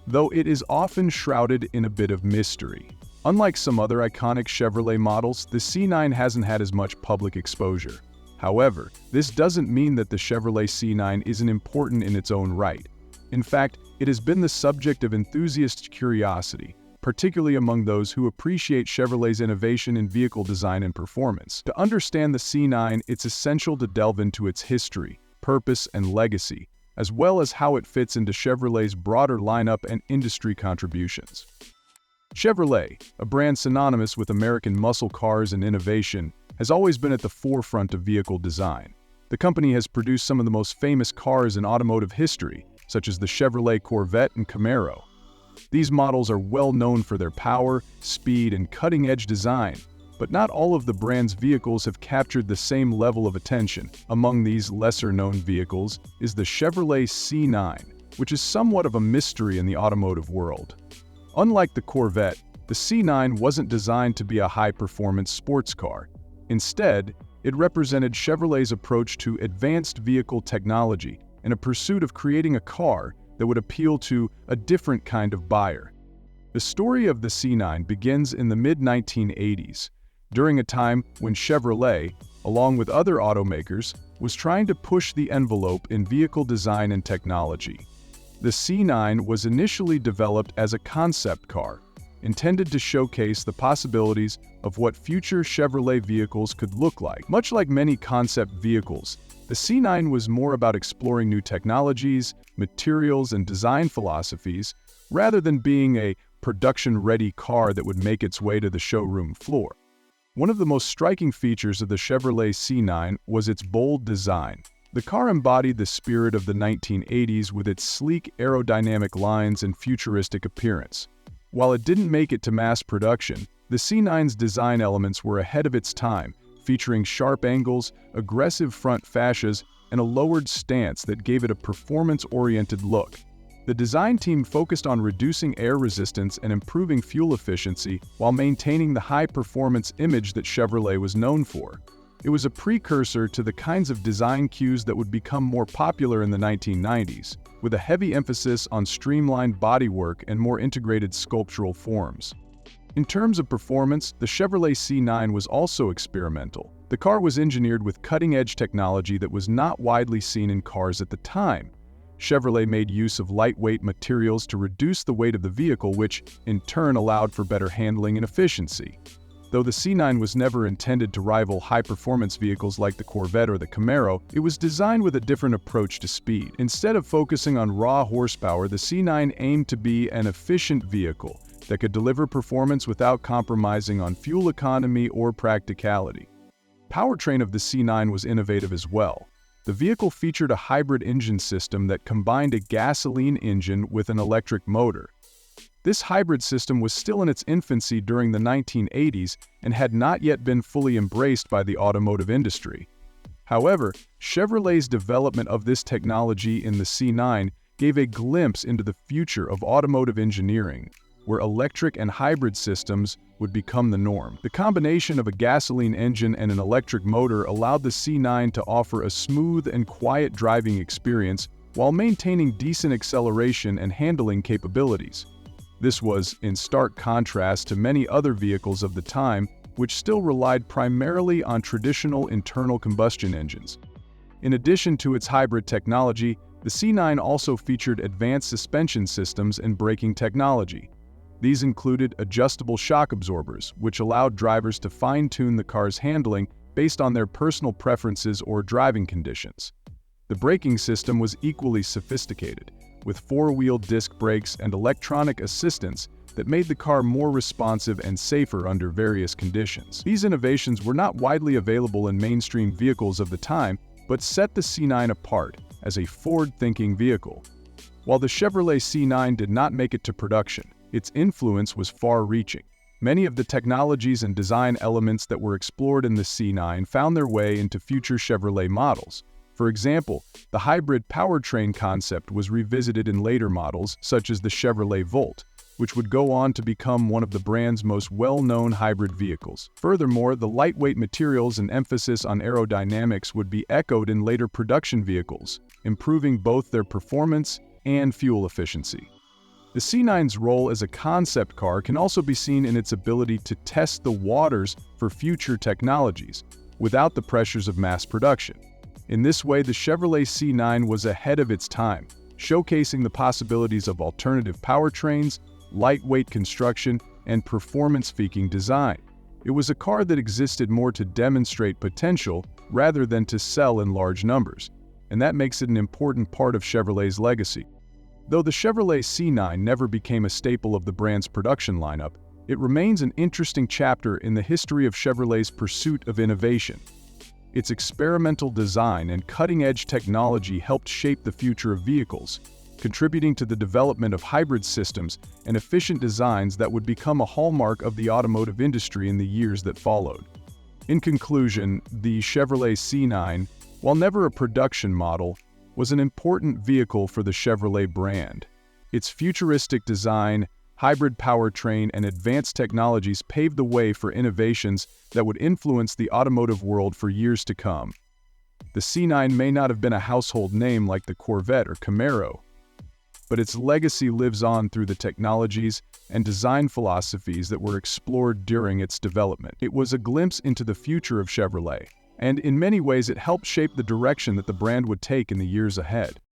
though it is often shrouded in a bit of mystery. Unlike some other iconic Chevrolet models, the C9 hasn't had as much public exposure. However, this doesn't mean that the Chevrolet C9 isn't important in its own right. In fact, it has been the subject of enthusiast curiosity, particularly among those who appreciate Chevrolet's innovation in vehicle design and performance. To understand the C9, it's essential to delve into its history, purpose, and legacy, as well as how it fits into Chevrolet's broader lineup and industry contributions. Chevrolet, a brand synonymous with American muscle cars and innovation, has always been at the forefront of vehicle design. The company has produced some of the most famous cars in automotive history, such as the Chevrolet Corvette and Camaro. These models are well known for their power, speed, and cutting-edge design, but not all of the brand's vehicles have captured the same level of attention. Among these lesser-known vehicles is the Chevrolet C9, which is somewhat of a mystery in the automotive world. Unlike the Corvette, the C9 wasn't designed to be a high-performance sports car. Instead, it represented Chevrolet's approach to advanced vehicle technology in a pursuit of creating a car that would appeal to a different kind of buyer. The story of the C9 begins in the mid-1980s, during a time when Chevrolet, along with other automakers, was trying to push the envelope in vehicle design and technology. The C9 was initially developed as a concept car, intended to showcase the possibilities of what future Chevrolet vehicles could look like. Much like many concept vehicles, the C9 was more about exploring new technologies, materials, and design philosophies, rather than being a production-ready car that would make its way to the showroom floor. One of the most striking features of the Chevrolet C9 was its bold design. The car embodied the spirit of the 1980s with its sleek aerodynamic lines and futuristic appearance. While it didn't make it to mass production, the C9's design elements were ahead of its time, featuring sharp angles, aggressive front fascias, and a lowered stance that gave it a performance-oriented look. The design team focused on reducing air resistance and improving fuel efficiency while maintaining the high-performance image that Chevrolet was known for. It was a precursor to the kinds of design cues that would become more popular in the 1990s, with a heavy emphasis on streamlined bodywork and more integrated sculptural forms. In terms of performance, the Chevrolet C9 was also experimental. The car was engineered with cutting-edge technology that was not widely seen in cars at the time. Chevrolet made use of lightweight materials to reduce the weight of the vehicle, which, in turn, allowed for better handling and efficiency. Though the C9 was never intended to rival high-performance vehicles like the Corvette or the Camaro, it was designed with a different approach to speed. Instead of focusing on raw horsepower, the C9 aimed to be an efficient vehicle that could deliver performance without compromising on fuel economy or practicality. Powertrain of the C9 was innovative as well. The vehicle featured a hybrid engine system that combined a gasoline engine with an electric motor. This hybrid system was still in its infancy during the 1980s and had not yet been fully embraced by the automotive industry. However, Chevrolet's development of this technology in the C9 gave a glimpse into the future of automotive engineering, where electric and hybrid systems would become the norm. The combination of a gasoline engine and an electric motor allowed the C9 to offer a smooth and quiet driving experience while maintaining decent acceleration and handling capabilities. This was in stark contrast to many other vehicles of the time, which still relied primarily on traditional internal combustion engines. In addition to its hybrid technology, the C9 also featured advanced suspension systems and braking technology. These included adjustable shock absorbers, which allowed drivers to fine-tune the car's handling based on their personal preferences or driving conditions. The braking system was equally sophisticated, with four-wheel disc brakes and electronic assistance that made the car more responsive and safer under various conditions. These innovations were not widely available in mainstream vehicles of the time, but set the C9 apart as a forward-thinking vehicle. While the Chevrolet C9 did not make it to production, its influence was far-reaching. Many of the technologies and design elements that were explored in the C9 found their way into future Chevrolet models. For example, the hybrid powertrain concept was revisited in later models, such as the Chevrolet Volt, which would go on to become one of the brand's most well-known hybrid vehicles. Furthermore, the lightweight materials and emphasis on aerodynamics would be echoed in later production vehicles, improving both their performance and fuel efficiency. The The C9's role as a concept car can also be seen in its ability to test the waters for future technologies, without the pressures of mass production. In this way, the Chevrolet C9 was ahead of its time, showcasing the possibilities of alternative powertrains, lightweight construction, and performance-seeking design. It was a car that existed more to demonstrate potential rather than to sell in large numbers, and that makes it an important part of Chevrolet's legacy. Though the Chevrolet C9 never became a staple of the brand's production lineup, it remains an interesting chapter in the history of Chevrolet's pursuit of innovation. Its experimental design and cutting-edge technology helped shape the future of vehicles, contributing to the development of hybrid systems and efficient designs that would become a hallmark of the automotive industry in the years that followed. In conclusion, the Chevrolet C9, while never a production model, was an important vehicle for the Chevrolet brand. Its futuristic design, hybrid powertrain, and advanced technologies paved the way for innovations that would influence the automotive world for years to come. The C9 may not have been a household name like the Corvette or Camaro, but its legacy lives on through the technologies and design philosophies that were explored during its development. It was a glimpse into the future of Chevrolet, and in many ways it helped shape the direction that the brand would take in the years ahead.